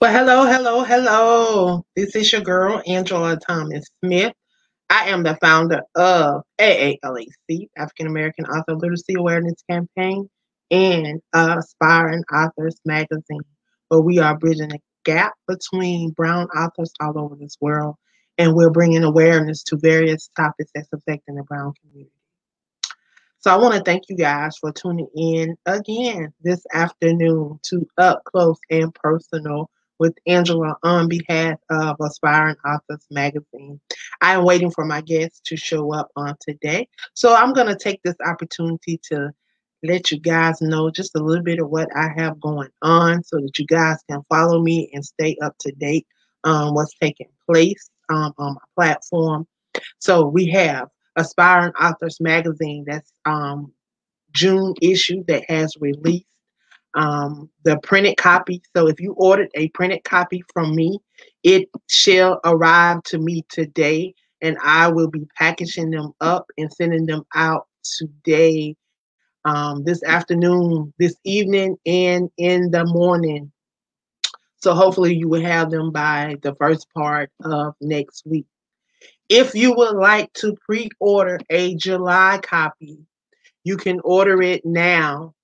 Well, hello, hello, hello. This is your girl, Angela Thomas Smith. I am the founder of AALAC, African American Author Literacy Awareness Campaign, and Aspiring Authors Magazine, where we are bridging the gap between brown authors all over this world, and we're bringing awareness to various topics that's affecting the brown community. So I want to thank you guys for tuning in again this afternoon to Up Close and Personal with Angela on behalf of Aspiring Authors Magazine. I am waiting for my guests to show up on today. So I'm going to take this opportunity to let you guys know just a little bit of what I have going on so that you guys can follow me and stay up to date on what's taking place on my platform. So we have Aspiring Authors Magazine. That's June issue that has released the printed copy. So if you ordered a printed copy from me, it shall arrive to me today, and I will be packaging them up and sending them out today, this afternoon, this evening, and in the morning. So hopefully you will have them by the first part of next week. If you would like to pre-order a July copy, you can order it now.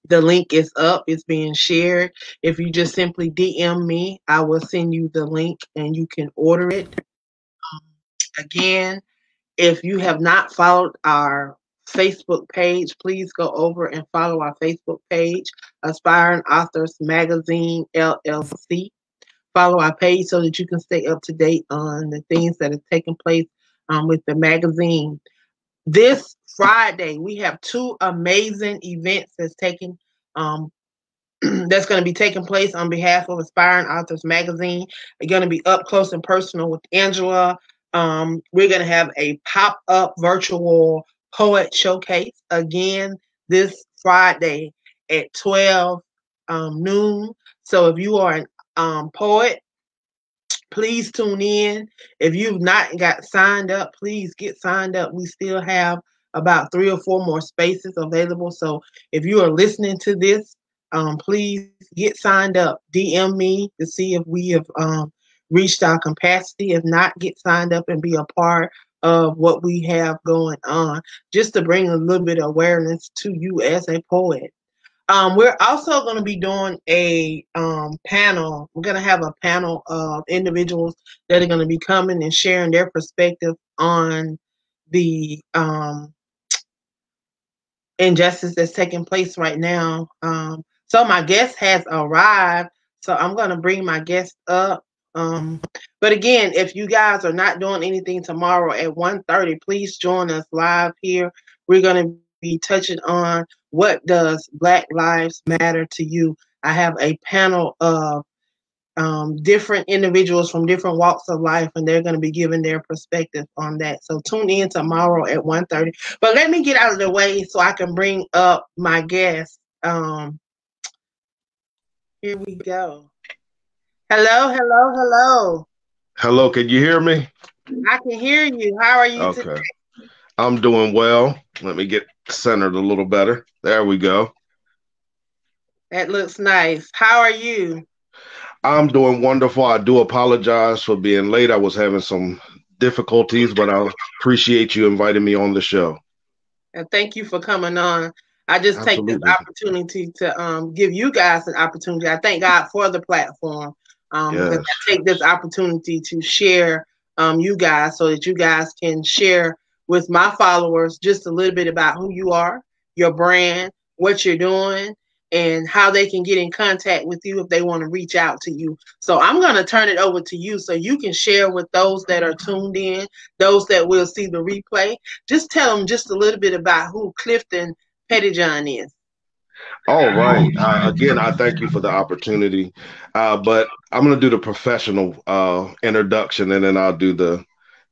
The link is up, it's being shared. If you just simply DM me, I will send you the link and you can order it. Again, if you have not followed our Facebook page, please go over and follow our Facebook page, Aspiring Authors Magazine LLC. Follow our page so that you can stay up to date on the things that are taking place with the magazine. This Friday, we have two amazing events um, that's going to be taking place on behalf of Aspiring Authors Magazine. They're going to be up close and personal with Angela. We're going to have a pop-up virtual poet showcase again this Friday at 12 noon. So if you are a poet, please tune in. If you've not got signed up, please get signed up. We still have about 3 or 4 more spaces available. So if you are listening to this, please get signed up. DM me to see if we have reached our capacity. If not, get signed up and be a part of what we have going on, just to bring a little bit of awareness to you as a poet. We're also going to be doing a panel. We're going to have a panel of individuals that are going to be coming and sharing their perspective on the injustice that's taking place right now. So my guest has arrived. So I'm going to bring my guest up. But again, if you guys are not doing anything tomorrow at 1:30, please join us live here. We're going to be touching on what does Black Lives Matter to you. I have a panel of different individuals from different walks of life, and they're going to be giving their perspective on that. So tune in tomorrow at 1:30. But let me get out of the way so I can bring up my guest. Here we go. Hello, hello, hello. Hello, can you hear me? I can hear you. How are you today? Okay. I'm doing well. Let me get centered a little better. There we go. That looks nice. How are you? I'm doing wonderful. I do apologize for being late. I was having some difficulties, but I appreciate you inviting me on the show. And thank you for coming on. I just take this Absolutely. opportunity to give you guys an opportunity. I thank God for the platform, because Yes. I take this opportunity to share you guys so that you guys can share with my followers just a little bit about who you are, your brand, what you're doing, and how they can get in contact with you if they want to reach out to you. So I'm going to turn it over to you so you can share with those that are tuned in, those that will see the replay. Just tell them just a little bit about who Clifton Pettyjohn is. All right. Again, I thank you for the opportunity. But I'm going to do the professional introduction and then I'll do the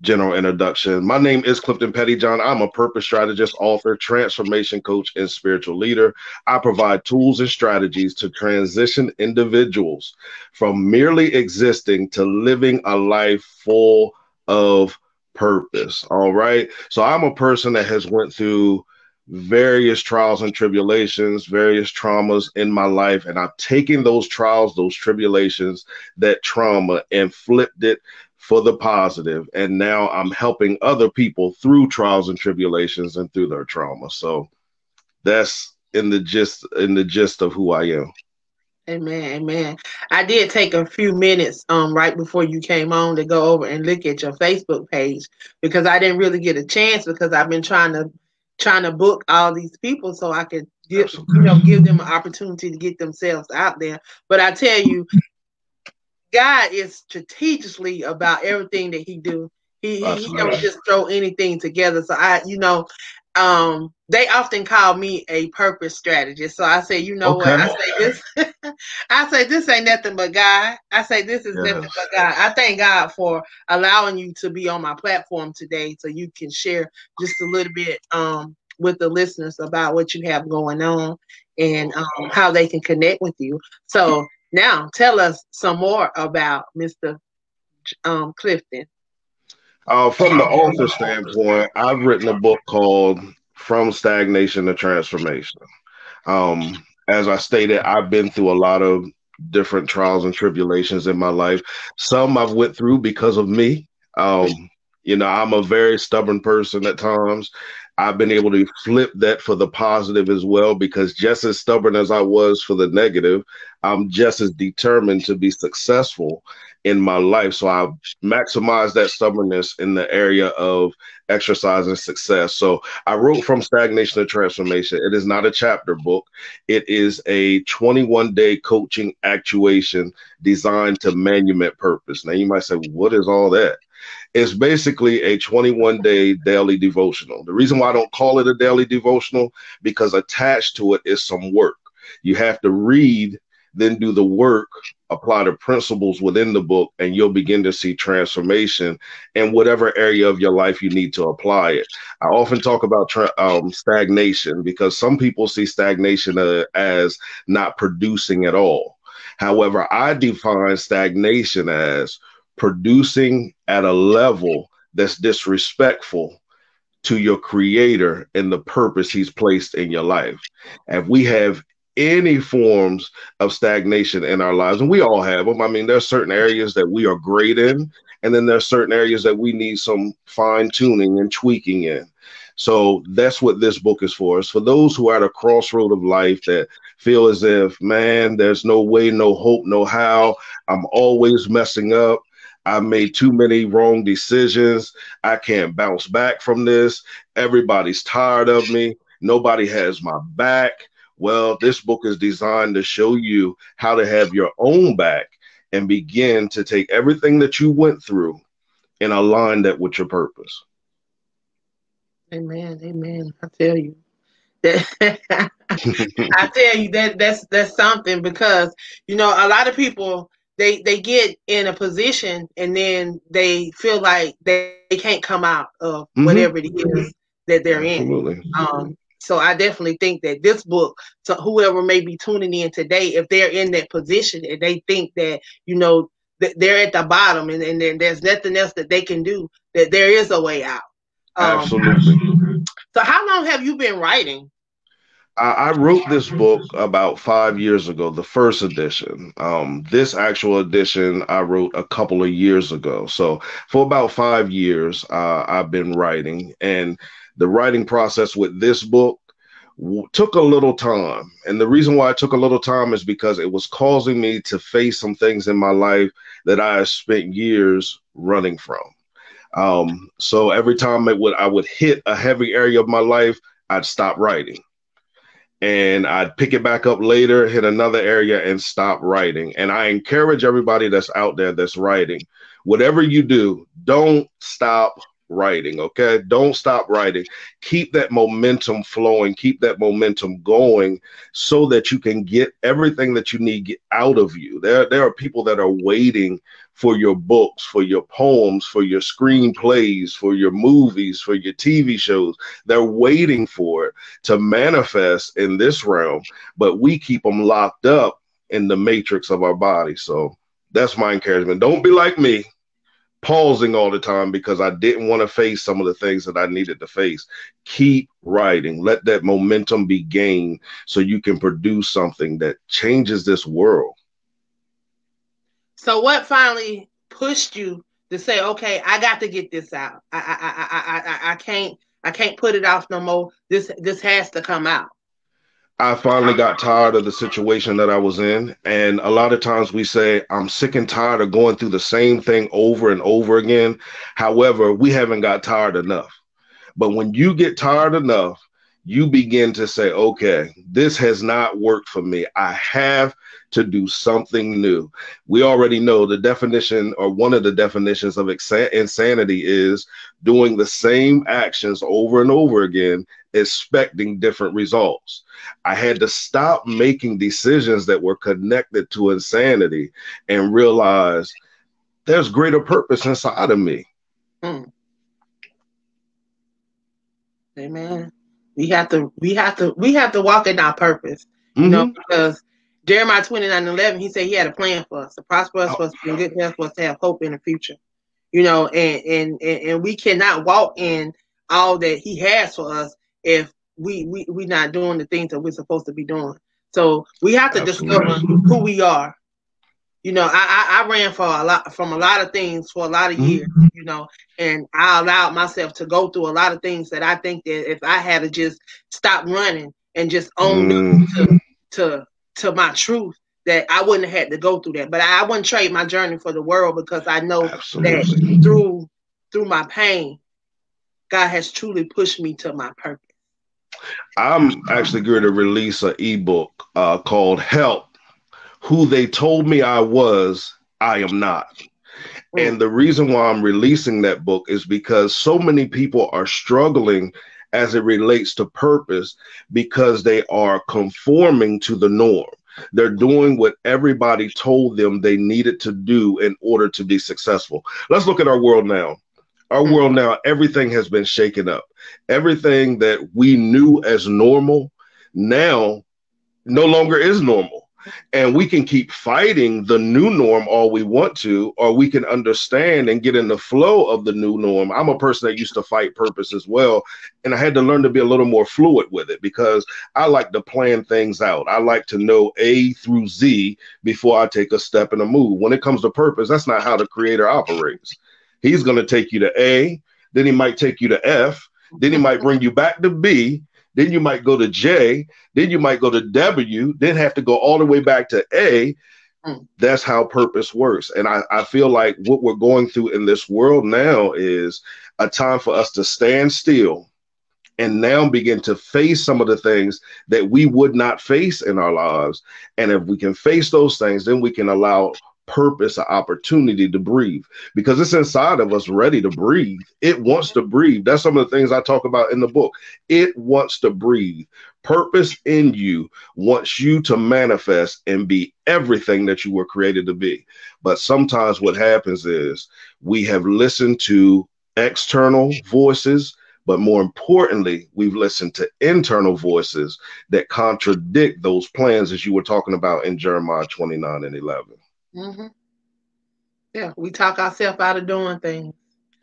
general introduction. My name is Clifton Pettyjohn. I'm a purpose strategist, author, transformation coach, and spiritual leader. I provide tools and strategies to transition individuals from merely existing to living a life full of purpose. All right. So I'm a person that has went through various trials and tribulations, various traumas in my life, and I've taken those trials, those tribulations, that trauma, and flipped it for the positive. And now I'm helping other people through trials and tribulations and through their trauma. So that's in the gist of who I am. Amen, amen. I did take a few minutes right before you came on to go over and look at your Facebook page because I didn't really get a chance because I've been trying to book all these people so I could Absolutely. give them an opportunity to get themselves out there. But I tell you, God is strategically about everything that He do. He don't Absolutely. just throw anything together. So they often call me a purpose strategist. So I say, you know what? Okay. I say this. I say this ain't nothing but God. I say this is nothing but Yes. God. I thank God for allowing you to be on my platform today, so you can share just a little bit with the listeners about what you have going on and how they can connect with you. So now, tell us some more about Mr. Clifton. From the author standpoint, I've written a book called From Stagnation to Transformation. As I stated, I've been through a lot of different trials and tribulations in my life. Some I've went through because of me. I'm a very stubborn person at times. I've been able to flip that for the positive as well because just as stubborn as I was for the negative, I'm just as determined to be successful in my life. So I maximize that stubbornness in the area of exercise and success. So I wrote From Stagnation to Transformation. It is not a chapter book. It is a 21-day coaching actuation designed to manumit purpose. Now you might say, what is all that? It's basically a 21-day daily devotional. The reason why I don't call it a daily devotional, because attached to it is some work. You have to read, then do the work, apply the principles within the book, and you'll begin to see transformation in whatever area of your life you need to apply it. I often talk about stagnation because some people see stagnation as not producing at all. However, I define stagnation as producing at a level that's disrespectful to your creator and the purpose he's placed in your life. And we have any forms of stagnation in our lives, and we all have them. I mean, there's certain areas that we are great in, and then there's certain areas that we need some fine tuning and tweaking in. So that's what this book is for. It's for those who are at a crossroad of life that feel as if, man, there's no way, no hope, no how. I'm always messing up. I made too many wrong decisions. I can't bounce back from this. Everybody's tired of me. Nobody has my back. Well, this book is designed to show you how to have your own back and begin to take everything that you went through and align that with your purpose. Amen. Amen. I tell you that I tell you that's something because a lot of people they get in a position and then they feel like they can't come out of whatever it is that they're in. Absolutely. So I definitely think that this book, so whoever may be tuning in today, if they're in that position and they think that that they're at the bottom and then there's nothing else that they can do, that there is a way out. Um, Absolutely. so how long have you been writing? I wrote this book about 5 years ago, the first edition. This actual edition I wrote a couple of years ago. So for about 5 years, I've been writing, and the writing process with this book took a little time. And the reason why it took a little time is because it was causing me to face some things in my life that I have spent years running from. So every time I would hit a heavy area of my life, I'd stop writing and I'd pick it back up later, hit another area and stop writing. And I encourage everybody that's out there that's writing, whatever you do, don't stop writing. Okay. Don't stop writing. Keep that momentum flowing, keep that momentum going so that you can get everything that you need out of you. There are people that are waiting for your books, for your poems, for your screenplays, for your movies, for your TV shows. They're waiting for it to manifest in this realm, but we keep them locked up in the matrix of our body. So that's my encouragement. Don't be like me. pausing all the time because I didn't want to face some of the things that I needed to face. Keep writing. Let that momentum be gained so you can produce something that changes this world. So what finally pushed you to say, okay, I got to get this out. I can't put it off no more. This has to come out. I finally got tired of the situation that I was in. And a lot of times we say, I'm sick and tired of going through the same thing over and over again. However, we haven't got tired enough. But when you get tired enough, you begin to say, okay, this has not worked for me. I have to do something new. We already know the definition, or one of the definitions of insanity, is doing the same actions over and over again, expecting different results. I had to stop making decisions that were connected to insanity and realize there's greater purpose inside of me. Hmm. Amen. We have to walk in our purpose, Mm-hmm. because Jeremiah 29:11, he said he had a plan for us, to prosper us, for us to be in good health, for us to have hope in the future. And we cannot walk in all that he has for us if we not doing the things that we're supposed to be doing. So we have to discover Absolutely. who we are. I ran from a lot of things for a lot of Mm-hmm. years, and I allowed myself to go through a lot of things that I think that if I had to just stop running and just own up Mm, to my truth, that I wouldn't have had to go through that. But I wouldn't trade my journey for the world, because I know that absolutely. through my pain, God has truly pushed me to my purpose. I'm actually going to release an ebook called Help, Who They Told Me I Was, I Am Not. Mm. And the reason why I'm releasing that book is because so many people are struggling as it relates to purpose because they are conforming to the norm. They're doing what everybody told them they needed to do in order to be successful. Let's look at our world now. Our Mm. world now, everything has been shaken up. Everything that we knew as normal now no longer is normal. And we can keep fighting the new norm all we want to, or we can understand and get in the flow of the new norm. I'm a person that used to fight purpose as well. And I had to learn to be a little more fluid with it because I like to plan things out. I like to know A through Z before I take a step and a move. When it comes to purpose, that's not how the creator operates. He's going to take you to A, then he might take you to F, then he might bring you back to B, then you might go to J, then you might go to W, then have to go all the way back to A. Mm. That's how purpose works. And I feel like what we're going through in this world now is a time for us to stand still and now begin to face some of the things that we would not face in our lives. And if we can face those things, then we can allow purpose an opportunity to breathe, because it's inside of us ready to breathe. It wants to breathe. That's some of the things I talk about in the book. It wants to breathe. Purpose in you wants you to manifest and be everything that you were created to be. But sometimes what happens is we have listened to external voices, but more importantly, we've listened to internal voices that contradict those plans, as you were talking about in Jeremiah 29:11. Mm-hmm. Yeah, we talk ourselves out of doing things.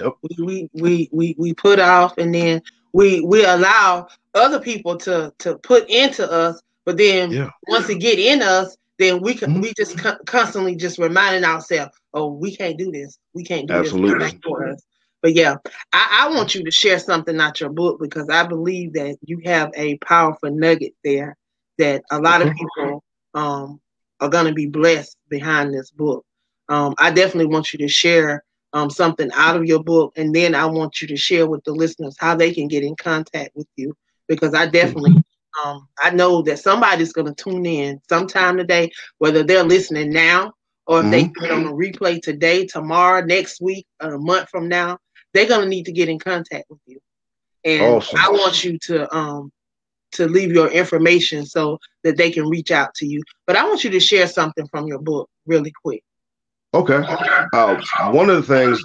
Yep. We put off, and then we allow other people to put into us. But then Yeah. once it get in us, then Mhm. we just constantly just reminding ourselves, oh, we can't do this. We can't do this. It's not Absolutely. for us. But yeah, I want you to share something out your book, because I believe that you have a powerful nugget there that a lot of Okay. people are going to be blessed behind this book. I definitely want you to share something out of your book, and then I want you to share with the listeners how they can get in contact with you, because I definitely I know that somebody's going to tune in sometime today, whether they're listening now or if they Hmm. get on a replay today, tomorrow, next week, a month from now. They're going to need to get in contact with you, and I Awesome. want you to leave your information so that they can reach out to you. But I want you to share something from your book really quick. Okay. One of the things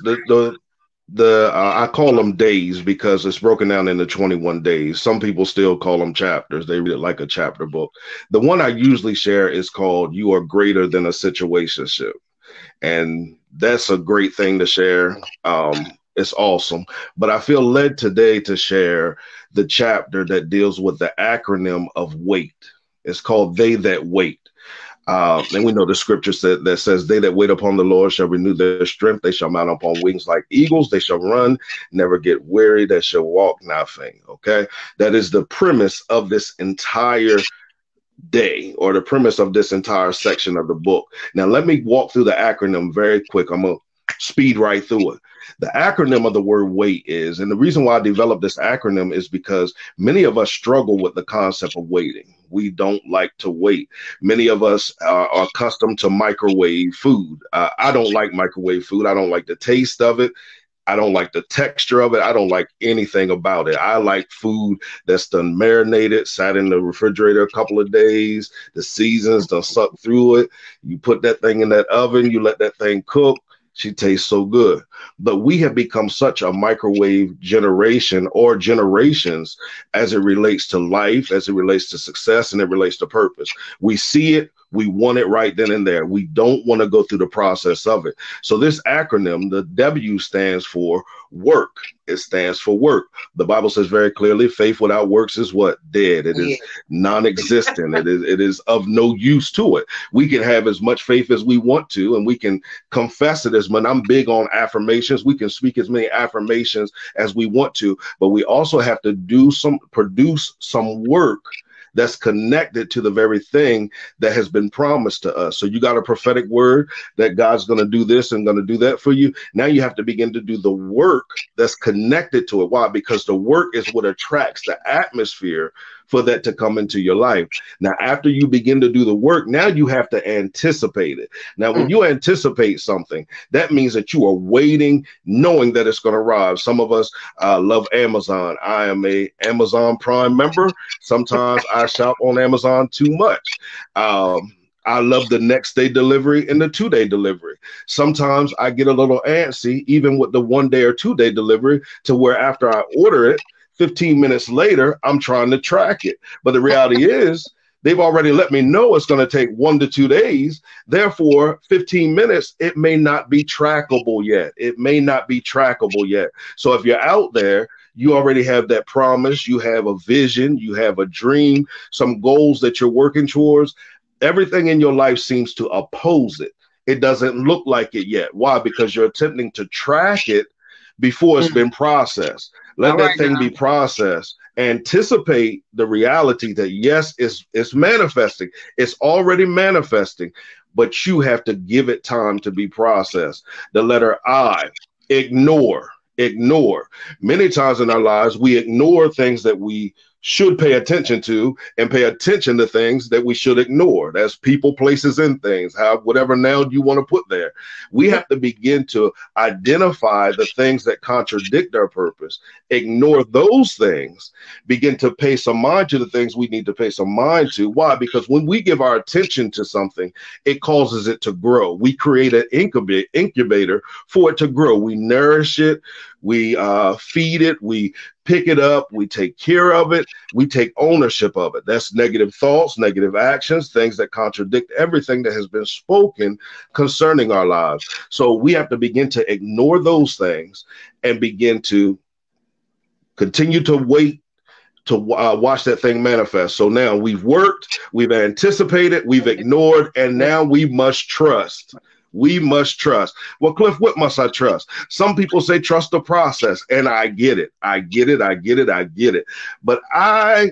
I call them days because it's broken down into 21 days. Some people still call them chapters. They read it like a chapter book. The one I usually share is called "You Are Greater Than a Situationship," and That's a great thing to share. It's awesome. But I feel led today to share the chapter that deals with the acronym of WAIT. It's called They That Wait. And we know the scripture that says, they that wait upon the Lord shall renew their strength. They shall mount upon wings like eagles. They shall run, never get weary. They shall walk, not faint. Okay. That is the premise of this entire day, or the premise of this entire section of the book. Now, let me walk through the acronym very quick. I'm going to speed right through it. The acronym of the word wait is, and the reason why I developed this acronym is because many of us struggle with the concept of waiting. We don't like to wait. Many of us are accustomed to microwave food. I don't like microwave food. I don't like the taste of it. I don't like the texture of it. I don't like anything about it. I like food that's done marinated, sat in the refrigerator a couple of days, the seasons done sucked through it. You put that thing in that oven, you let that thing cook. She tastes so good. But we have become such a microwave generation, or generations, as it relates to life, as it relates to success, and it relates to purpose. We see it. We want it right then and there. We don't want to go through the process of it. So this acronym, the W, stands for work. It stands for work. The Bible says very clearly, faith without works is what? Dead. It is non-existent. It is of no use to it. We can have as much faith as we want to, and we can confess it as much. I'm big on affirmations. We can speak as many affirmations as we want to, but we also have to produce some work that's connected to the very thing that has been promised to us. So you got a prophetic word that God's going to do this and going to do that for you. Now you have to begin to do the work that's connected to it. Why? Because the work is what attracts the atmosphere for that to come into your life. Now, after you begin to do the work, now you have to anticipate it. Now, when you anticipate something, that means that you are waiting, knowing that it's going to arrive. Some of us love Amazon. I am a Amazon Prime member. Sometimes I shop on Amazon too much. I love the next day delivery and the 2-day delivery. Sometimes I get a little antsy, even with the 1-day or 2-day delivery, to where after I order it, 15 minutes later, I'm trying to track it. But the reality is, they've already let me know it's going to take 1 to 2 days. Therefore, 15 minutes, it may not be trackable yet. It may not be trackable yet. So if you're out there, you already have that promise. You have a vision. You have a dream, some goals that you're working towards. Everything in your life seems to oppose it. It doesn't look like it yet. Why? Because you're attempting to track it before it's been processed. Let that thing be processed. Anticipate the reality that, yes, it's manifesting. It's already manifesting, but you have to give it time to be processed. The letter I, ignore. Many times in our lives, we ignore things that we should pay attention to, and pay attention to things that we should ignore. That's people, places, and things, whatever noun you want to put there. We have to begin to identify the things that contradict our purpose, ignore those things, begin to pay some mind to the things we need to pay some mind to. Why? Because when we give our attention to something, it causes it to grow. We create an incubator for it to grow. We nourish it, we feed it, we pick it up, we take care of it, we take ownership of it. That's negative thoughts, negative actions, things that contradict everything that has been spoken concerning our lives. So we have to begin to ignore those things and begin to continue to wait to watch that thing manifest. So now we've worked, we've anticipated, we've ignored, and now we must trust. We must trust. Well, Cliff, what must I trust? Some people say trust the process, and I get it. But I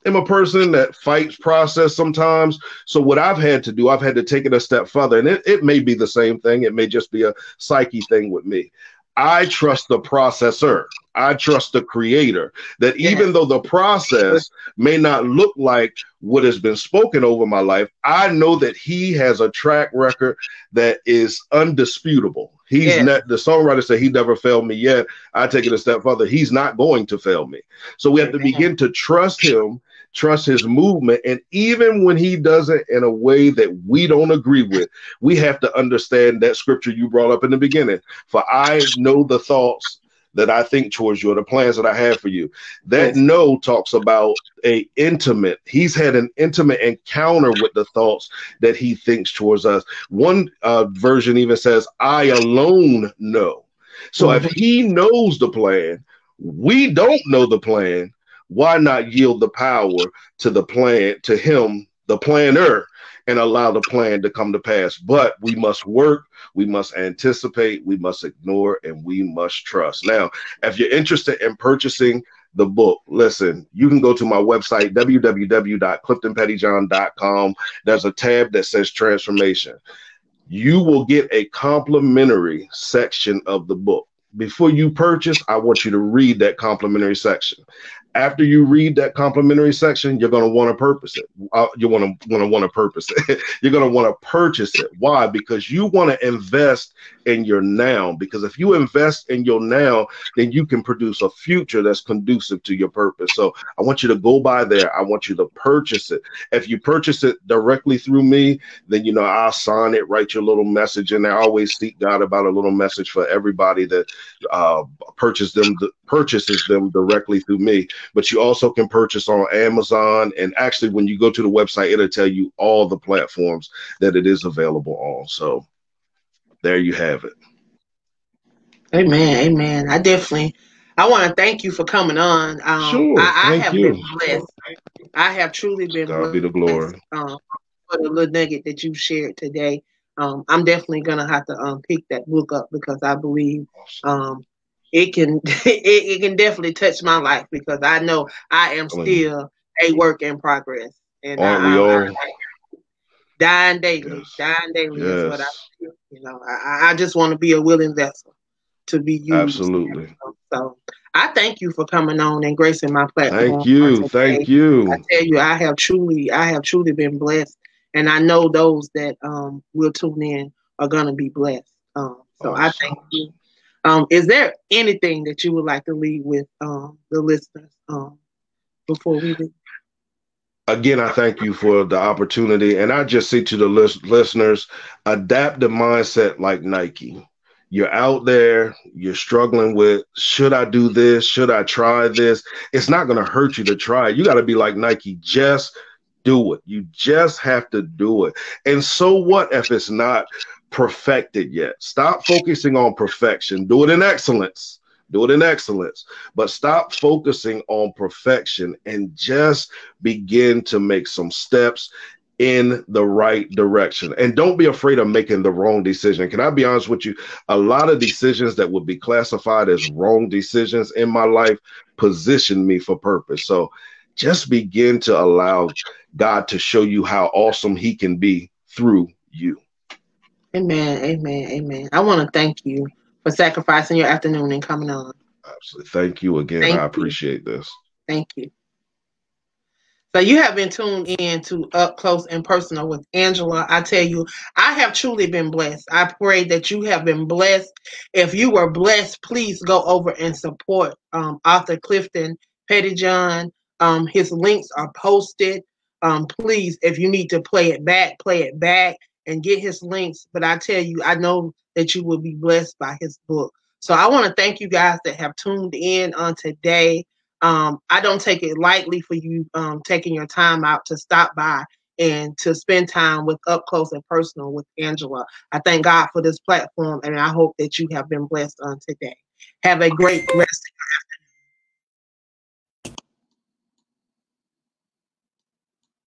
am a person that fights process sometimes. So what I've had to do, I've had to take it a step further, and it may be the same thing. It may just be a psyche thing with me. I trust the processor. I trust the creator, that even though the process may not look like what has been spoken over my life, I know that he has a track record that is undisputable. He's not, the songwriter said, he never failed me yet. I take it a step further. He's not going to fail me. So we have to begin to trust him, trust his movement. And even when he does it in a way that we don't agree with, we have to understand that scripture you brought up in the beginning. For I know the thoughts that I think towards you, or the plans that I have for you. That Yes. no talks about he's had an intimate encounter with the thoughts that he thinks towards us. One version even says, I alone know. So if Mhm. he knows the plan, we don't know the plan. Why not yield the power to the plan, to him, the planner, and allow the plan to come to pass? But we must work, we must anticipate, we must ignore, and we must trust. Now, if you're interested in purchasing the book, listen, you can go to my website, www.cliftonpettyjohn.com. There's a tab that says transformation. You will get a complimentary section of the book. Before you purchase, I want you to read that complimentary section. After you read that complimentary section, you're going to want to purpose it. You want to purpose it. You're going to want to purchase it. Why? Because you want to invest in your now. Because if you invest in your now, then you can produce a future that's conducive to your purpose. So I want you to go by there. I want you to purchase it. If you purchase it directly through me, then I'll sign it, write your little message in there. I always seek God about a little message for everybody that uh, purchases them directly through me. But you also can purchase on Amazon. And actually, when you go to the website, it'll tell you all the platforms that it is available on. So there you have it. Amen. Amen. I want to thank you for coming on. Sure. I Thank have been you. blessed. I have truly To been God be the blessed glory. for the little nugget that you shared today. I'm definitely gonna have to pick that book up because I believe Awesome. um, it can it can definitely touch my life because I know I am Telling you. still a work in progress, and Aren't we I all? Yes. dying daily is what I Yes. feel. I just want to be a willing vessel to be used. Absolutely. So I thank you for coming on and gracing my Thank platform on you. today. Thank I you. tell you, I have truly been blessed, and I know those that will tune in are gonna be blessed. So I thank Awesome. you. Is there anything that you would like to leave with the listeners before we leave? Again, I thank you for the opportunity. And I just say to the listeners, adapt the mindset like Nike. You're out there, you're struggling with, should I do this? Should I try this? It's not going to hurt you to try it. You got to be like Nike, just do it. You just have to do it. And so what if it's not perfected yet? Stop focusing on perfection. Do it in excellence. Do it in excellence. But stop focusing on perfection and just begin to make some steps in the right direction. And don't be afraid of making the wrong decision. Can I be honest with you? A lot of decisions that would be classified as wrong decisions in my life positioned me for purpose. So just begin to allow God to show you how awesome he can be through you. Amen, amen, amen. I want to thank you for sacrificing your afternoon and coming on. Absolutely. Thank you again. Thank I you, appreciate this. thank you. So you have been tuned in to Up Close and Personal with Angela. I tell you, I have truly been blessed. I pray that you have been blessed. If you were blessed, please go over and support author Clifton Pettyjohn. His links are posted. Please, if you need to play it back and get his links. But I tell you, I know that you will be blessed by his book. So I want to thank you guys that have tuned in on today. I don't take it lightly for you taking your time out to stop by and to spend time with Up Close and Personal with Angela. I thank God for this platform, and I hope that you have been blessed on today. Have a great rest.